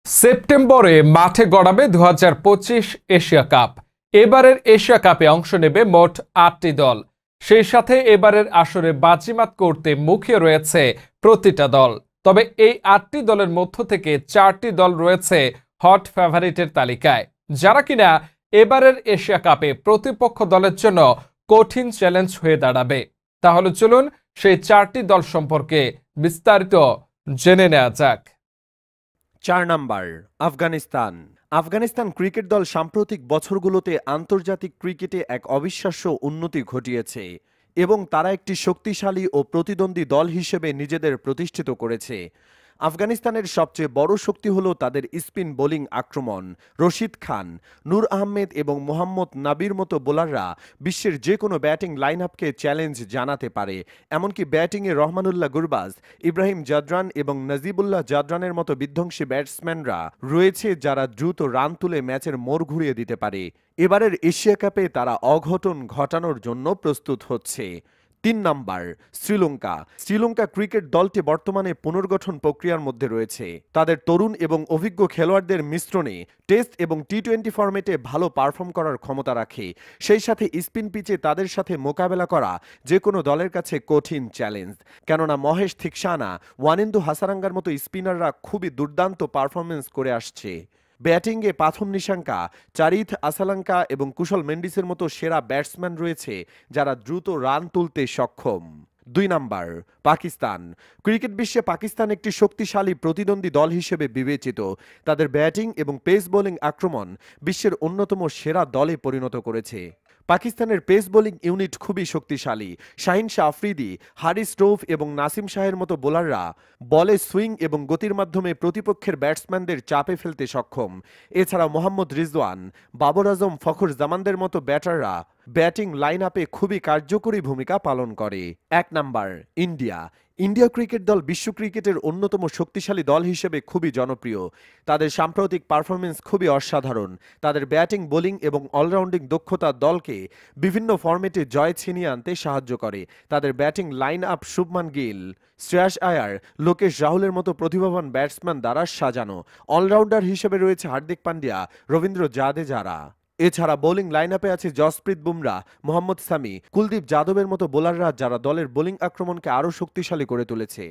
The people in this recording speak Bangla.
সেপ্টেম্বরে মাঠে গড়াবে ২০২৫ এশিয়া কাপ। এবারের এশিয়া কাপে অংশ নেবে মোট ৮টি দল। সেই সাথে এবারের আসরে বাজিমাত করতে মুখিয়ে রয়েছে প্রতিটা দল। তবে এই ৮টি দলের মধ্য থেকে ৪টি দল রয়েছে হট ফেভারিটের তালিকায়, যারা কিনা এবারের এশিয়া কাপে প্রতিপক্ষ দলের জন্য কঠিন চ্যালেঞ্জ হয়ে দাঁড়াবে। তাহলে চলুন সেই ৪টি দল সম্পর্কে বিস্তারিত জেনে নেওয়া যাক। ৪ নাম্বার, আফগানিস্তান। আফগানিস্তান ক্রিকেট দল সাম্প্রতিক বছরগুলোতে আন্তর্জাতিক ক্রিকেটে এক অবিশ্বাস্য উন্নতি ঘটিয়েছে এবং তারা একটি শক্তিশালী ও প্রতিদ্বন্দ্বী দল হিসেবে নিজেদের প্রতিষ্ঠিত করেছে। আফগানিস্তানের সবচেয়ে বড় শক্তি হল তাদের স্পিন বোলিং আক্রমণ। রশিদ খান, নূর আহমেদ এবং মোহাম্মদ নাবির মতো বোলাররা বিশ্বের যে কোনো ব্যাটিং লাইন আপকে চ্যালেঞ্জ জানাতে পারে। এমনকি ব্যাটিংয়ে রহমানুল্লাহ গুরবাজ, ইব্রাহিম জাদরান এবং নজিবুল্লাহ জাদরানের মতো বিধ্বংসী ব্যাটসম্যানরা রয়েছে যারা দ্রুত রান তুলে ম্যাচের মোড় ঘুরিয়ে দিতে পারে। এবারের এশিয়া কাপে তারা অঘটন ঘটানোর জন্য প্রস্তুত হচ্ছে। ৩ নাম্বার, শ্রীলঙ্কা। শ্রীলঙ্কা ক্রিকেট দলটি বর্তমানে পুনর্গঠন প্রক্রিয়ার মধ্যে রয়েছে। তাদের তরুণ এবং অভিজ্ঞ খেলোয়াড়দের মিশ্রণে টেস্ট এবং টি-20 ফরম্যাটে ভালো পারফর্ম করার ক্ষমতা রাখে। সেই সাথে স্পিন পিচে তাদের সাথে মোকাবেলা করা যে কোনো দলের কাছে কঠিন চ্যালেঞ্জ, কেননা মহেশ থিকসানা, ওয়ানিন্দু হাসারাঙ্গার মতো স্পিনাররা খুবই দুর্দান্ত পারফরমেন্স করে আসছে। ব্যাটিংয়ে পাথম নিশাঙ্কা, চারিথ আসালাঙ্কা এবং কুশল মেন্ডিসের মতো সেরা ব্যাটসম্যান রয়েছে যারা দ্রুত রান তুলতে সক্ষম। ২ নাম্বার, পাকিস্তান। ক্রিকেট বিশ্বে পাকিস্তান একটি শক্তিশালী প্রতিদ্বন্দ্বী দল হিসেবে বিবেচিত। তাদের ব্যাটিং এবং পেস বোলিং আক্রমণ বিশ্বের অন্যতম সেরা দলে পরিণত করেছে। পাকিস্তানের পেস বোলিং ইউনিট খুবই শক্তিশালী। শাহিন শাহ আফ্রিদি, হারিস রৌফ এবং নাসিম শাহের মতো বোলাররা বলে সুইং এবং গতির মাধ্যমে প্রতিপক্ষের ব্যাটসম্যানদের চাপে ফেলতে সক্ষম। এছাড়া মোহাম্মদ রিজওয়ান, বাবর আজম, ফখর জামানদের মতো ব্যাটাররা ব্যাটিং লাইন আপে খুবই কার্যকরী ভূমিকা পালন করে। ১ নাম্বার, ইন্ডিয়া। ইন্ডিয়া ক্রিকেট দল বিশ্ব ক্রিকেটের অন্যতম শক্তিশালী দল হিসেবে খুবই জনপ্রিয়। তাদের সাম্প্রতিক পারফরমেন্স খুবই অসাধারণ। তাদের ব্যাটিং, বোলিং এবং অলরাউন্ডিং দক্ষতা দলকে বিভিন্ন ফরম্যাটে জয় ছিনিয়ে আনতে সাহায্য করে। তাদের batting line up Shubman Gill, Shreyas Iyer, Lokesh রাহুলের মতো প্রতিভাবান ব্যাটসম্যান দ্বারা সাজানো। অলরাউন্ডার হিসেবে রয়েছে হার্দিক পান্ডিয়া, রবীন্দ্র জাদেজারা। এছাড়া বোলিং লাইন আপে আছে জসপ্রীত বুমরাহ, মোহাম্মদ সামি, কুলদীপ যাদবের মতো বোলাররা যারা দলের বোলিং আক্রমণকে আরও শক্তিশালী করে তুলেছে।